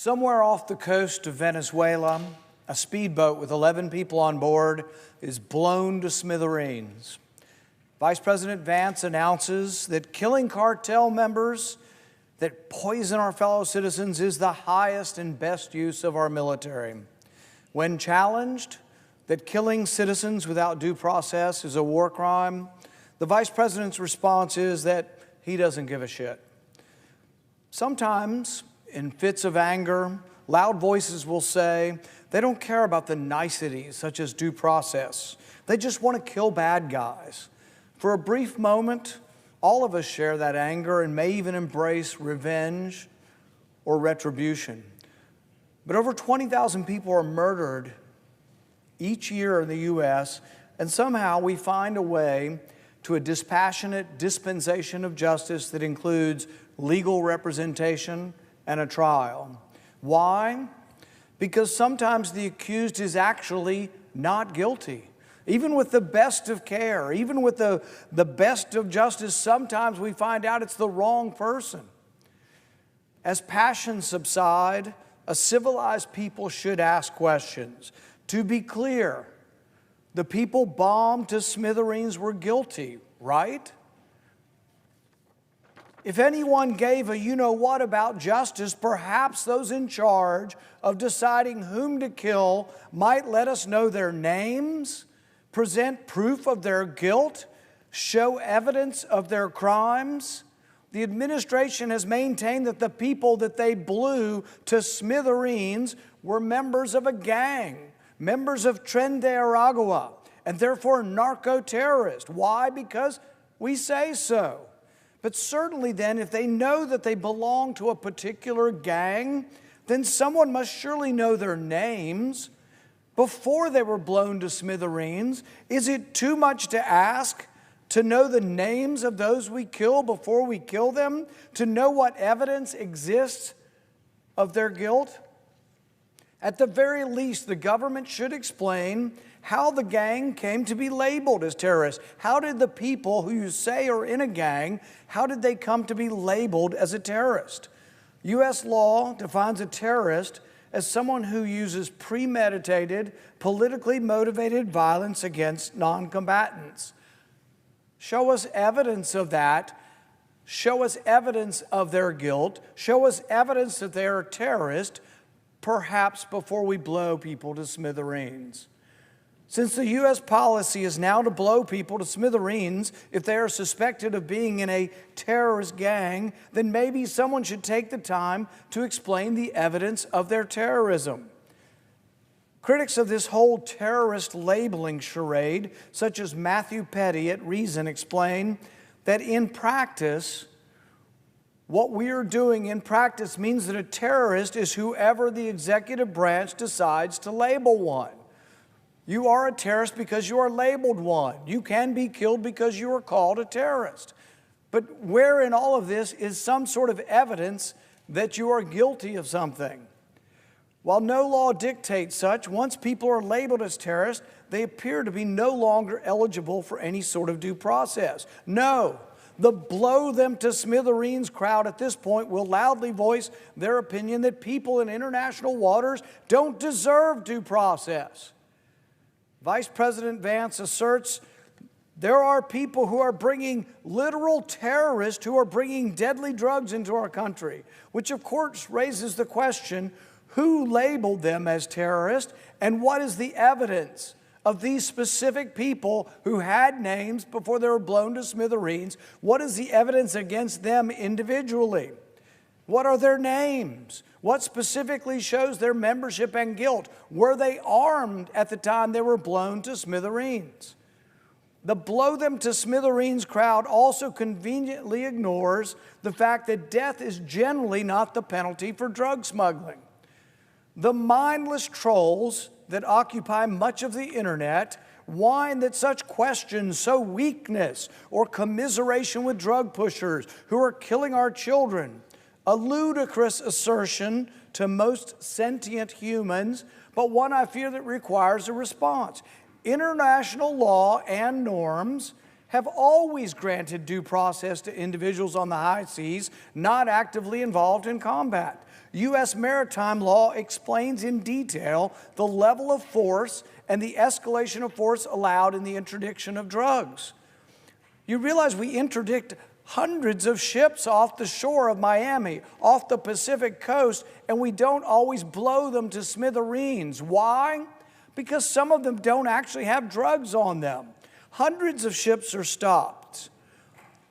Somewhere off the coast of Venezuela, a speedboat with 11 people on board is blown to smithereens. Vice President Vance announces that killing cartel members that poison our fellow citizens is the highest and best use of our military. When challenged that killing citizens without due process is a war crime, the Vice President's response is that he doesn't give a shit. Sometimes, in fits of anger, loud voices will say they don't care about the niceties such as due process. They just want to kill bad guys. For a brief moment, all of us share that anger and may even embrace revenge or retribution. But over 20,000 people are murdered each year in the U.S., and somehow we find a way to a dispassionate dispensation of justice that includes legal representation and a trial. Why? Because sometimes the accused is actually not guilty. Even with the best of care, even with the best of justice, sometimes we find out it's the wrong person. As passions subside, a civilized people should ask questions. To be clear, the people bombed to smithereens were guilty, right? If anyone gave a you-know-what about justice, perhaps those in charge of deciding whom to kill might let us know their names, present proof of their guilt, show evidence of their crimes. The administration has maintained that the people that they blew to smithereens were members of a gang, members of Tren de Aragua, and therefore narco-terrorists. Why? Because we say so. But certainly then, if they know that they belong to a particular gang, then someone must surely know their names before they were blown to smithereens. Is it too much to ask to know the names of those we kill before we kill them? To know what evidence exists of their guilt? At the very least, the government should explain how the gang came to be labeled as terrorists. How did the people who you say are in a gang, how did they come to be labeled as a terrorist? U.S. law defines a terrorist as someone who uses premeditated, politically motivated violence against non-combatants. Show us evidence of that. Show us evidence of their guilt. Show us evidence that they are terrorists, perhaps before we blow people to smithereens. Since the U.S. policy is now to blow people to smithereens if they are suspected of being in a terrorist gang, then maybe someone should take the time to explain the evidence of their terrorism. Critics of this whole terrorist labeling charade, such as Matthew Petty at Reason, explain that in practice, what we are doing in practice means that a terrorist is whoever the executive branch decides to label one. You are a terrorist because you are labeled one. You can be killed because you are called a terrorist. But where in all of this is some sort of evidence that you are guilty of something? While no law dictates such, once people are labeled as terrorists, they appear to be no longer eligible for any sort of due process. No, the blow them to smithereens crowd at this point will loudly voice their opinion that people in international waters don't deserve due process. Vice President Vance asserts there are people who are bringing literal terrorists who are bringing deadly drugs into our country, which of course raises the question, who labeled them as terrorists and what is the evidence of these specific people who had names before they were blown to smithereens? What is the evidence against them individually? What are their names? What specifically shows their membership and guilt? Were they armed at the time they were blown to smithereens? The blow them to smithereens crowd also conveniently ignores the fact that death is generally not the penalty for drug smuggling. The mindless trolls that occupy much of the internet whine that such questions sow weakness or commiseration with drug pushers who are killing our children. A ludicrous assertion to most sentient humans, but one I fear that requires a response. International law and norms have always granted due process to individuals on the high seas not actively involved in combat. U.S. maritime law explains in detail the level of force and the escalation of force allowed in the interdiction of drugs. You realize we interdict hundreds of ships off the shore of Miami, off the Pacific coast, and we don't always blow them to smithereens. Why? Because some of them don't actually have drugs on them. Hundreds of ships are stopped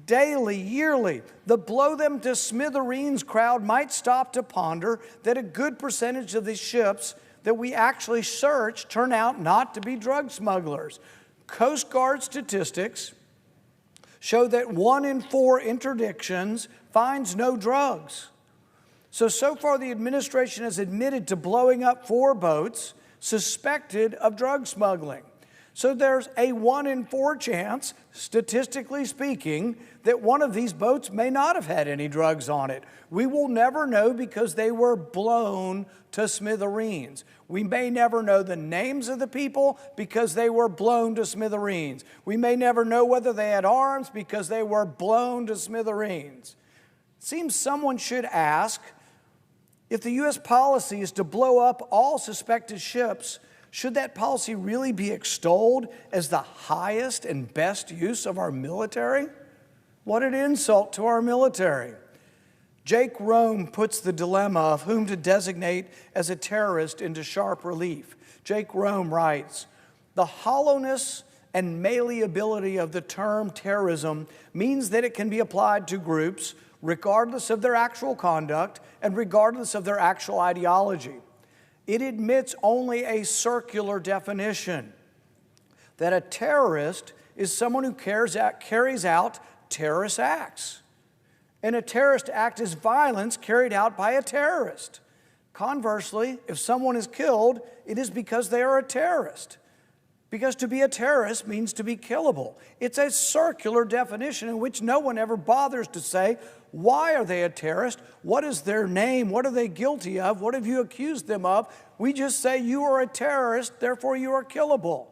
daily, yearly. The blow them to smithereens crowd might stop to ponder that a good percentage of these ships that we actually search turn out not to be drug smugglers. Coast Guard statistics show that 1 in 4 interdictions finds no drugs. So far the administration has admitted to blowing up 4 boats suspected of drug smuggling. So there's a 1 in 4 chance, statistically speaking, that one of these boats may not have had any drugs on it. We will never know because they were blown to smithereens. We may never know the names of the people because they were blown to smithereens. We may never know whether they had arms because they were blown to smithereens. It seems someone should ask, if the U.S. policy is to blow up all suspected ships, should that policy really be extolled as the highest and best use of our military? What an insult to our military. Jake Rome puts the dilemma of whom to designate as a terrorist into sharp relief. Jake Rome writes, "The hollowness and malleability of the term terrorism means that it can be applied to groups regardless of their actual conduct and regardless of their actual ideology. It admits only a circular definition, that a terrorist is someone who carries out terrorist acts. And a terrorist act is violence carried out by a terrorist. Conversely, if someone is killed, it is because they are a terrorist. Because to be a terrorist means to be killable. It's a circular definition in which no one ever bothers to say, why are they a terrorist? What is their name? What are they guilty of? What have you accused them of? We just say you are a terrorist, therefore you are killable.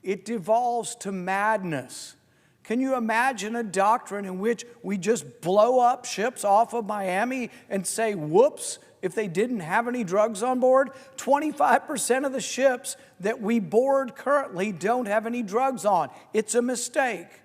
It devolves to madness. Can you imagine a doctrine in which we just blow up ships off of Miami and say, whoops, if they didn't have any drugs on board? 25% of the ships that we board currently don't have any drugs on. It's a mistake.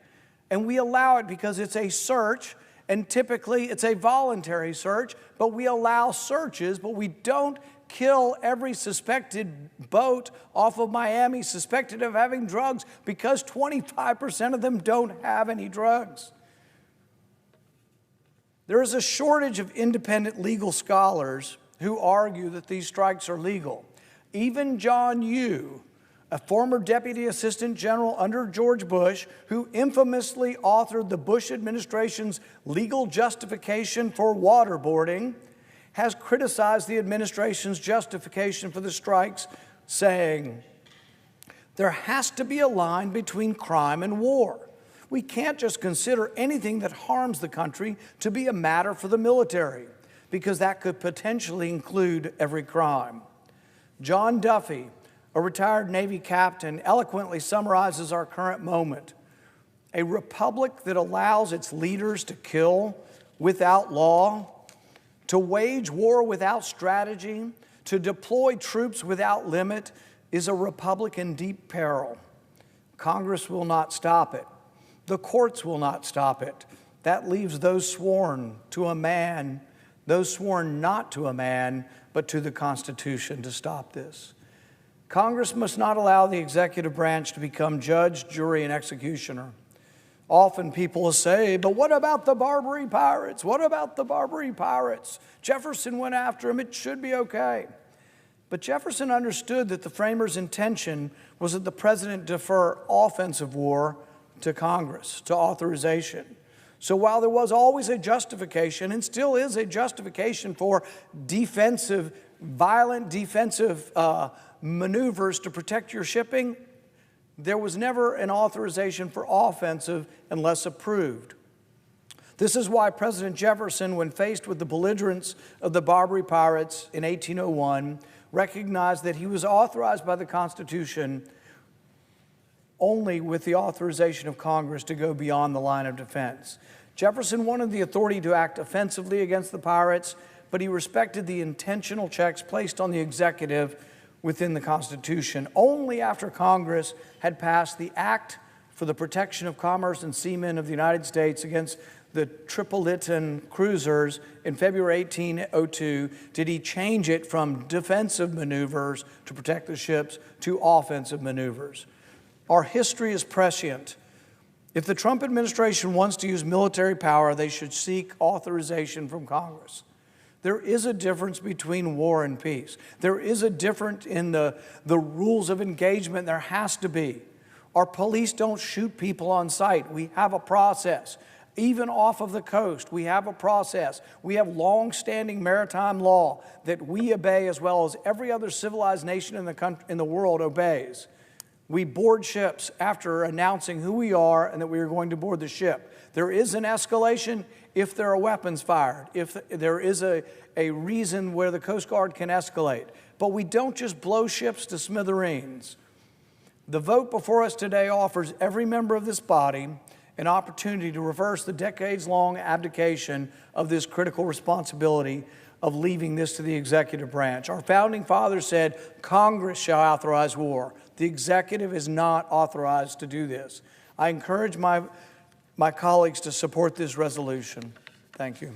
And we allow it because it's a search, and typically it's a voluntary search, but we allow searches, but we don't kill every suspected boat off of Miami suspected of having drugs because 25% of them don't have any drugs. There is a shortage of independent legal scholars who argue that these strikes are legal. Even John Yoo, a former Deputy Assistant General under George Bush, who infamously authored the Bush administration's legal justification for waterboarding, has criticized the administration's justification for the strikes, saying, there has to be a line between crime and war. We can't just consider anything that harms the country to be a matter for the military, because that could potentially include every crime. John Duffy, a retired Navy captain, eloquently summarizes our current moment. A republic that allows its leaders to kill without law, to wage war without strategy, to deploy troops without limit, is a republic in deep peril. Congress will not stop it. The courts will not stop it. That leaves those sworn to a man, those sworn not to a man, but to the Constitution to stop this. Congress must not allow the executive branch to become judge, jury, and executioner. Often people will say, but what about the Barbary pirates? What about the Barbary pirates? Jefferson went after them, it should be okay. But Jefferson understood that the framers' intention was that the president defer offensive war to Congress, to authorization. So while there was always a justification, and still is a justification for violent defensive maneuvers to protect your shipping, there was never an authorization for offensive unless approved. This is why President Jefferson, when faced with the belligerence of the Barbary pirates in 1801, recognized that he was authorized by the Constitution only with the authorization of Congress to go beyond the line of defense. Jefferson wanted the authority to act offensively against the pirates, but he respected the intentional checks placed on the executive within the Constitution. Only after Congress had passed the Act for the Protection of Commerce and Seamen of the United States against the Tripolitan cruisers in February 1802 did he change it from defensive maneuvers to protect the ships to offensive maneuvers. Our history is prescient. If the Trump administration wants to use military power, they should seek authorization from Congress. There is a difference between war and peace. There is a difference in the rules of engagement. There has to be. Our police don't shoot people on sight. We have a process. Even off of the coast, we have a process. We have long-standing maritime law that we obey as well as every other civilized nation in the world obeys. We board ships after announcing who we are and that we are going to board the ship. There is an escalation if there are weapons fired, if there is a reason where the Coast Guard can escalate. But we don't just blow ships to smithereens. The vote before us today offers every member of this body an opportunity to reverse the decades-long abdication of this critical responsibility of leaving this to the executive branch. Our founding fathers said, Congress shall authorize war. The executive is not authorized to do this. I encourage my colleagues to support this resolution. Thank you.